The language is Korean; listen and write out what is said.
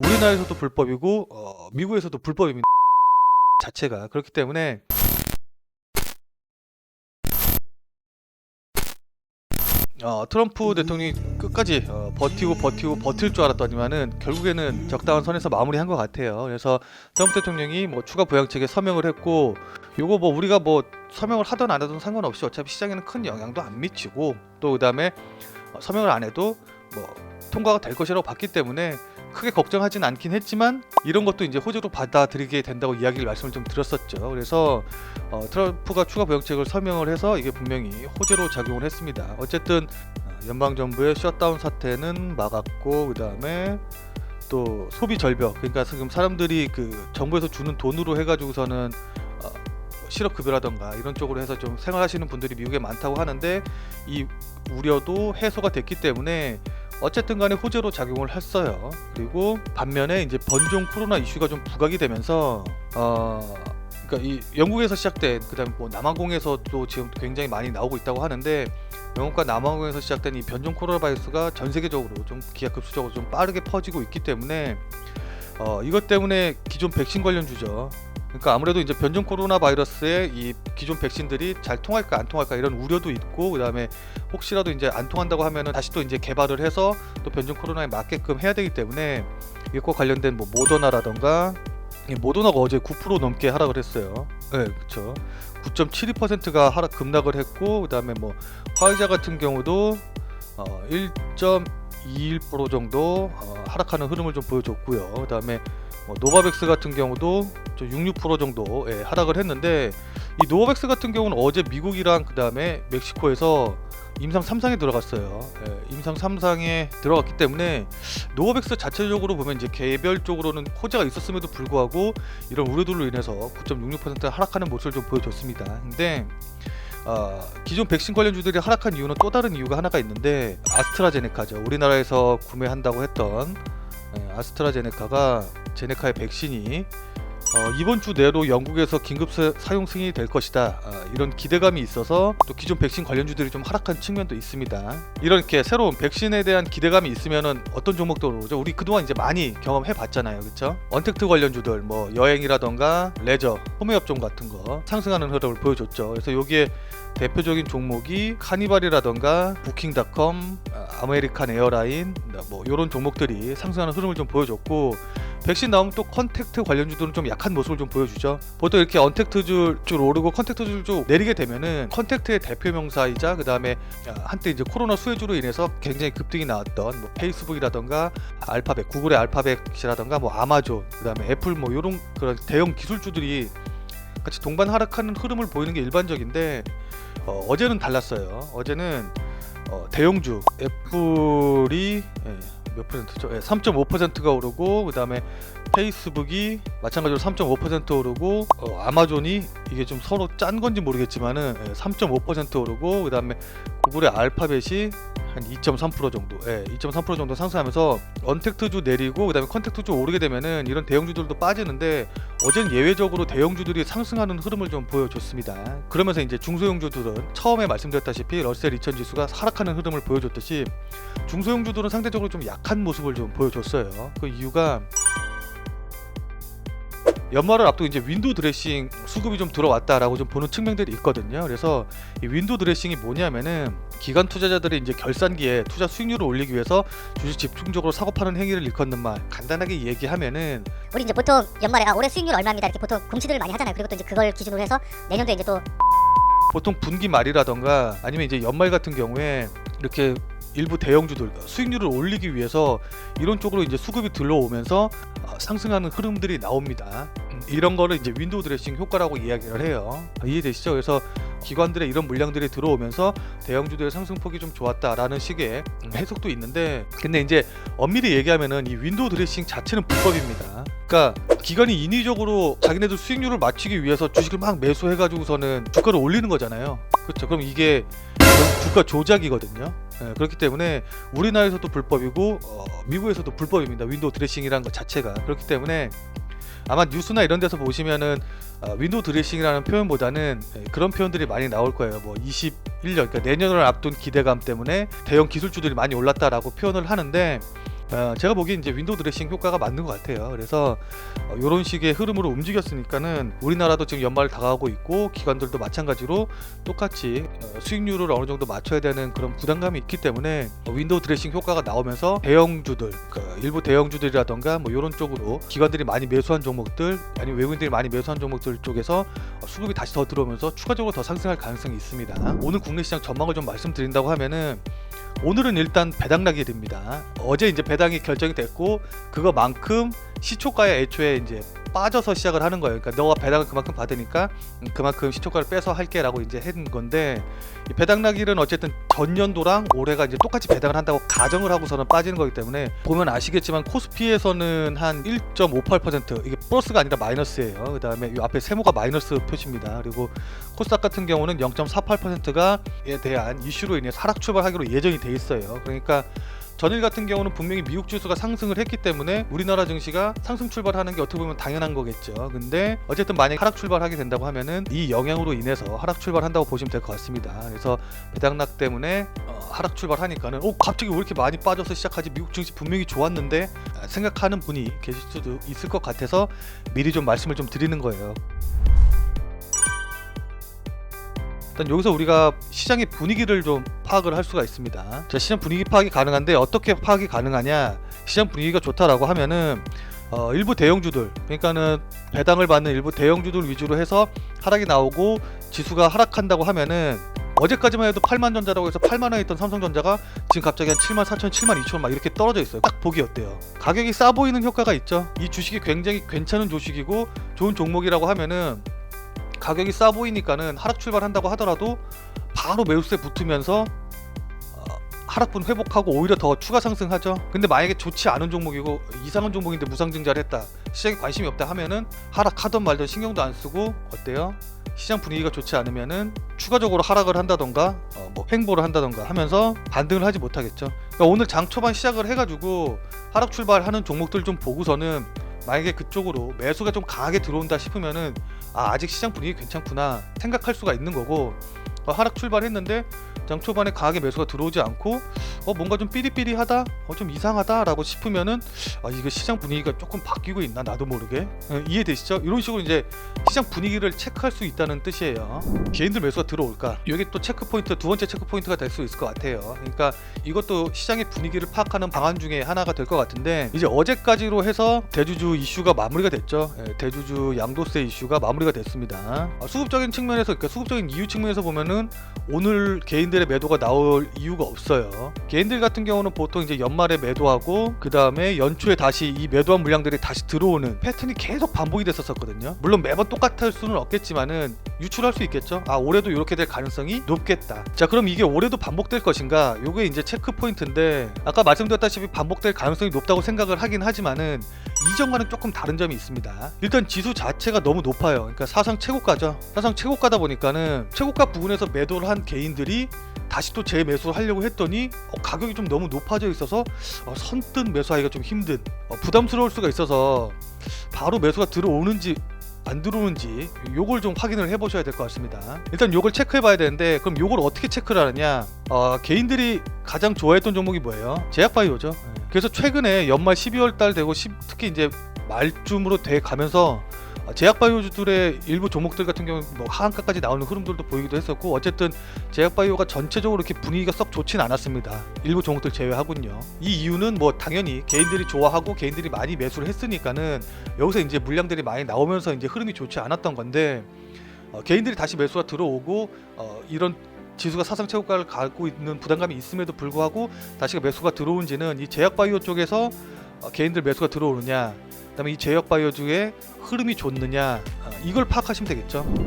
우리나라에서도 불법이고 미국에서도 불법입니다. 자체가. 그렇기 때문에 트럼프 대통령이 끝까지 버티고 버틸 줄 알았더니만은 결국에는 적당한 선에서 마무리한 것 같아요. 그래서 트럼프 대통령이 뭐 추가 부양책에 서명을 했고, 요거 뭐 우리가 뭐 서명을 하든 안 하든 상관없이 어차피 시장에는 큰 영향도 안 미치고, 또 그다음에 서명을 안 해도 뭐 통과가 될 것이라고 봤기 때문에 크게 걱정하진 않긴 했지만, 이런 것도 이제 호재로 받아들이게 된다고 이야기를 말씀을 좀 드렸었죠. 그래서 트럼프가 추가 부양책을 서명을 해서 이게 분명히 호재로 작용을 했습니다. 어쨌든 연방정부의 셧다운 사태는 막았고, 그 다음에 또 소비 절벽, 그러니까 지금 사람들이 그 정부에서 주는 돈으로 해가지고서는 실업급여라던가 이런 쪽으로 해서 좀 생활하시는 분들이 미국에 많다고 하는데, 이 우려도 해소가 됐기 때문에 어쨌든 간에 호재로 작용을 했어요. 그리고 반면에 이제 번종 코로나 이슈가 좀 부각이 되면서 그러니까 이 영국에서 시작된, 그다음에 뭐 남아공에서도 지금 굉장히 많이 나오고 있다고 하는데, 영국과 남아공에서 시작된 이 변종 코로나 바이러스가 전 세계적으로 좀 기하급수적으로 좀 빠르게 퍼지고 있기 때문에 이것 때문에 기존 백신 관련주죠. 그러니까 아무래도 이제 변종 코로나 바이러스의 이 기존 백신들이 잘 통할까 안 통할까 이런 우려도 있고, 그다음에 혹시라도 이제 안 통한다고 하면은 다시 또 이제 개발을 해서 또 변종 코로나에 맞게끔 해야 되기 때문에, 이것과 관련된 뭐 모더나라던가, 이 모더나가 어제 9% 넘게 하락을 했어요. 네, 그렇죠. 9.72%가 급락을 했고, 그다음에 뭐 화이자 같은 경우도 1.21% 정도 하락하는 흐름을 좀 보여줬고요. 그다음에 노바백스 같은 경우도 66% 정도 하락을 했는데, 이 노바백스 같은 경우는 어제 미국이랑 그 다음에 멕시코에서 임상 3상에 들어갔어요. 임상 3상에 들어갔기 때문에 노바백스 자체적으로 보면 이제 개별적으로는 호재가 있었음에도 불구하고 이런 우려들로 인해서 9.66% 하락하는 모습을 좀 보여줬습니다. 근데 기존 백신 관련주들이 하락한 이유는 또 다른 이유가 하나가 있는데, 아스트라제네카죠. 우리나라에서 구매한다고 했던 아스트라제네카가 제네카의 백신이 이번 주 내로 영국에서 긴급 사용 승인이 될 것이다, 이런 기대감이 있어서 또 기존 백신 관련주들이 좀 하락한 측면도 있습니다. 이렇게 새로운 백신에 대한 기대감이 있으면은 어떤 종목도 오르죠. 우리 그동안 이제 많이 경험해 봤잖아요, 그렇죠? 언택트 관련주들, 뭐 여행이라던가 레저, 소매업종 같은 거 상승하는 흐름을 보여줬죠. 그래서 여기에 대표적인 종목이 카니발이라던가 부킹닷컴, 아메리칸 에어라인, 뭐 이런 종목들이 상승하는 흐름을 좀 보여줬고, 백신 나오면 또 컨택트 관련주들은 좀 약한 모습을 좀 보여주죠. 보통 이렇게 언택트 줄 오르고 컨택트 줄 쭉 내리게 되면은, 컨택트의 대표 명사이자 그 다음에 한때 이제 코로나 수혜주로 인해서 굉장히 급등이 나왔던 뭐 페이스북이라던가 알파벳, 구글의 알파벳이라던가 뭐 아마존, 그 다음에 애플, 뭐 이런 그런 대형 기술주들이 같이 동반 하락하는 흐름을 보이는 게 일반적인데, 어제는 달랐어요. 어제는 대형주 애플이 몇 퍼센트죠? 3.5%가 오르고, 그 다음에 페이스북이 마찬가지로 3.5% 오르고, 아마존이 이게 좀 서로 짠 건지 모르겠지만은 3.5% 오르고, 그 다음에 구글의 알파벳이 한 2.3% 정도, 2.3% 정도 상승하면서 언택트주 내리고, 그 다음에 컨택트주 오르게 되면은 이런 대형주들도 빠지는데, 어제는 예외적으로 대형주들이 상승하는 흐름을 좀 보여줬습니다. 그러면서 이제 중소형주들은 처음에 말씀드렸다시피 러셀 2000 지수가 하락하는 흐름을 보여줬듯이, 중소형주들은 상대적으로 좀 약한 모습을 좀 보여줬어요. 그 이유가 연말을 앞두고 이제 윈도우 드레싱 수급이 좀 들어왔다라고 좀 보는 측면들이 있거든요. 그래서 이 윈도우 드레싱이 뭐냐면은, 기관 투자자들이 이제 결산기에 투자 수익률을 올리기 위해서 주식 집중적으로 사고 파는 행위를 일컫는 말, 간단하게 얘기하면은, 우리 이제 보통 연말에 올해 수익률 얼마입니다 이렇게 보통 공시들을 많이 하잖아요. 그리고 또 이제 그걸 기준으로 해서 내년도에 이제 또 보통 분기 말이라던가 아니면 이제 연말 같은 경우에 이렇게 일부 대형주들 수익률을 올리기 위해서 이런 쪽으로 이제 수급이 들러오면서 상승하는 흐름들이 나옵니다. 이런 거를 이제 윈도우 드레싱 효과라고 이야기를 해요. 이해되시죠? 그래서 기관들의 이런 물량들이 들어오면서 대형주들의 상승폭이 좀 좋았다라는 식의 해석도 있는데, 근데 이제 엄밀히 얘기하면은 이 윈도우 드레싱 자체는 불법입니다. 그러니까 기관이 인위적으로 자기네들 수익률을 맞추기 위해서 주식을 막 매수해가지고서는 주가를 올리는 거잖아요. 그렇죠? 그럼 이게 주가 조작이거든요. 그렇기 때문에 우리나라에서도 불법이고 미국에서도 불법입니다. 윈도우 드레싱이라는 것 자체가. 그렇기 때문에 아마 뉴스나 이런 데서 보시면은 윈도우 드레싱이라는 표현보다는 그런 표현들이 많이 나올 거예요. 뭐 21년, 그러니까 내년을 앞둔 기대감 때문에 대형 기술주들이 많이 올랐다라고 표현을 하는데, 제가 보기엔 이제 윈도우 드레싱 효과가 맞는 것 같아요. 그래서 이런 식의 흐름으로 움직였으니까는 우리나라도 지금 연말 다가오고 있고 기관들도 마찬가지로 똑같이 수익률을 어느 정도 맞춰야 되는 그런 부담감이 있기 때문에 윈도우 드레싱 효과가 나오면서 대형주들, 일부 대형주들이라던가 뭐 이런 쪽으로 기관들이 많이 매수한 종목들, 아니면 외국인들이 많이 매수한 종목들 쪽에서 수급이 다시 더 들어오면서 추가적으로 더 상승할 가능성이 있습니다. 오늘 국내 시장 전망을 좀 말씀드린다고 하면은 오늘은 일단 배당락이 됩니다. 어제 이제 배당이 결정이 됐고 그거만큼 시초가에 애초에 이제 빠져서 시작을 하는 거예요. 그러니까 너가 배당을 그만큼 받으니까 그만큼 시초가를 빼서 할게라고 이제 한 건데, 이 배당락일은 어쨌든 전년도랑 올해가 이제 똑같이 배당을 한다고 가정을 하고서는 빠지는 거기 때문에 보면 아시겠지만 코스피에서는 한 1.58%, 이게 플러스가 아니라 마이너스예요. 그 다음에 이 앞에 세모가 마이너스 표시입니다. 그리고 코스닥 같은 경우는 0.48%가 에 대한 이슈로 인해서 하락 출발하기로 예정이 돼 있어요. 그러니까 전일 같은 경우는 분명히 미국 지수가 상승을 했기 때문에 우리나라 증시가 상승 출발하는 게 어떻게 보면 당연한 거겠죠. 근데 어쨌든 만약 하락 출발하게 된다고 하면은 이 영향으로 인해서 하락 출발한다고 보시면 될 것 같습니다. 그래서 배당락 때문에 하락 출발하니까는 갑자기 왜 이렇게 많이 빠져서 시작하지, 미국 증시 분명히 좋았는데 생각하는 분이 계실 수도 있을 것 같아서 미리 좀 말씀을 좀 드리는 거예요. 일단 여기서 우리가 시장의 분위기를 좀 파악을 할 수가 있습니다. 자, 시장 분위기 파악이 가능한데 어떻게 파악이 가능하냐? 시장 분위기가 좋다라고 하면은 일부 대형주들, 그러니까는 배당을 받는 일부 대형주들 위주로 해서 하락이 나오고 지수가 하락한다고 하면은 어제까지만 해도 8만 전자라고 해서 8만 원에 있던 삼성전자가 지금 갑자기 한 7만 4천, 7만 2천 막 이렇게 떨어져 있어요. 딱 보기 어때요? 가격이 싸 보이는 효과가 있죠. 이 주식이 굉장히 괜찮은 주식이고 좋은 종목이라고 하면은 가격이 싸 보이니까는 하락 출발한다고 하더라도 바로 매수세 붙으면서 하락분 회복하고 오히려 더 추가 상승하죠. 근데 만약에 좋지 않은 종목이고 이상한 종목인데 무상증자를 했다, 시장에 관심이 없다 하면은 하락하던 말던 신경도 안 쓰고 어때요? 시장 분위기가 좋지 않으면은 추가적으로 하락을 한다던가 뭐 횡보를 한다던가 하면서 반등을 하지 못하겠죠. 그러니까 오늘 장 초반 시작을 해가지고 하락 출발하는 종목들 좀 보고서는 만약에 그쪽으로 매수가 좀 강하게 들어온다 싶으면은 아직 시장 분위기 괜찮구나 생각할 수가 있는 거고, 하락 출발했는데 장 초반에 강하게 매수가 들어오지 않고 뭔가 좀 삐리삐리하다, 좀 이상하다 라고 싶으면은 이거 시장 분위기가 조금 바뀌고 있나 나도 모르게, 이해되시죠? 이런 식으로 이제 시장 분위기를 체크할 수 있다는 뜻이에요. 개인들 매수가 들어올까? 이게 또 체크 포인트, 두 번째 체크 포인트가 될 수 있을 것 같아요. 그러니까 이것도 시장의 분위기를 파악하는 방안 중에 하나가 될 것 같은데, 이제 어제까지로 해서 대주주 이슈가 마무리가 됐죠. 대주주 양도세 이슈가 마무리가 됐습니다. 수급적인 측면에서, 그러니까 수급적인 이유 측면에서 보면은 오늘 개인들의 매도가 나올 이유가 없어요. 개인들 같은 경우는 보통 이제 연말에 매도하고 그 다음에 연초에 다시 이 매도한 물량들이 다시 들어오는 패턴이 계속 반복이 됐었거든요. 물론 매번 똑같을 수는 없겠지만은 유출할 수 있겠죠. 올해도 이렇게 될 가능성이 높겠다. 자, 그럼 이게 올해도 반복될 것인가? 요게 이제 체크 포인트인데, 아까 말씀드렸다시피 반복될 가능성이 높다고 생각을 하긴 하지만은 이전과는 조금 다른 점이 있습니다. 일단 지수 자체가 너무 높아요. 그러니까 사상 최고가죠. 사상 최고가다 보니까는 최고가 부근에서 매도를 한 개인들이 다시 또 재매수를 하려고 했더니 가격이 좀 너무 높아져 있어서 선뜻 매수하기가 좀 힘든, 부담스러울 수가 있어서 바로 매수가 들어오는지 안 들어오는지 요걸 좀 확인을 해보셔야 될 것 같습니다. 일단 요걸 체크해 봐야 되는데, 그럼 요걸 어떻게 체크를 하느냐? 개인들이 가장 좋아했던 종목이 뭐예요? 제약바이오죠. 그래서 최근에 연말 12월 달 되고 특히 이제 말쯤으로 돼 가면서 제약바이오주들의 일부 종목들 같은 경우 뭐 하한가까지 나오는 흐름들도 보이기도 했었고, 어쨌든 제약바이오가 전체적으로 이렇게 분위기가 썩 좋진 않았습니다. 일부 종목들 제외하군요. 이 이유는 뭐 당연히 개인들이 좋아하고 개인들이 많이 매수를 했으니까는 여기서 이제 물량들이 많이 나오면서 이제 흐름이 좋지 않았던 건데, 개인들이 다시 매수가 들어오고 이런 지수가 사상 최고가를 갖고 있는 부담감이 있음에도 불구하고 다시 매수가 들어온지는 이 제약바이오 쪽에서 개인들 매수가 들어오느냐, 그다음에 이 제약바이오 중에 흐름이 좋느냐, 이걸 파악하시면 되겠죠.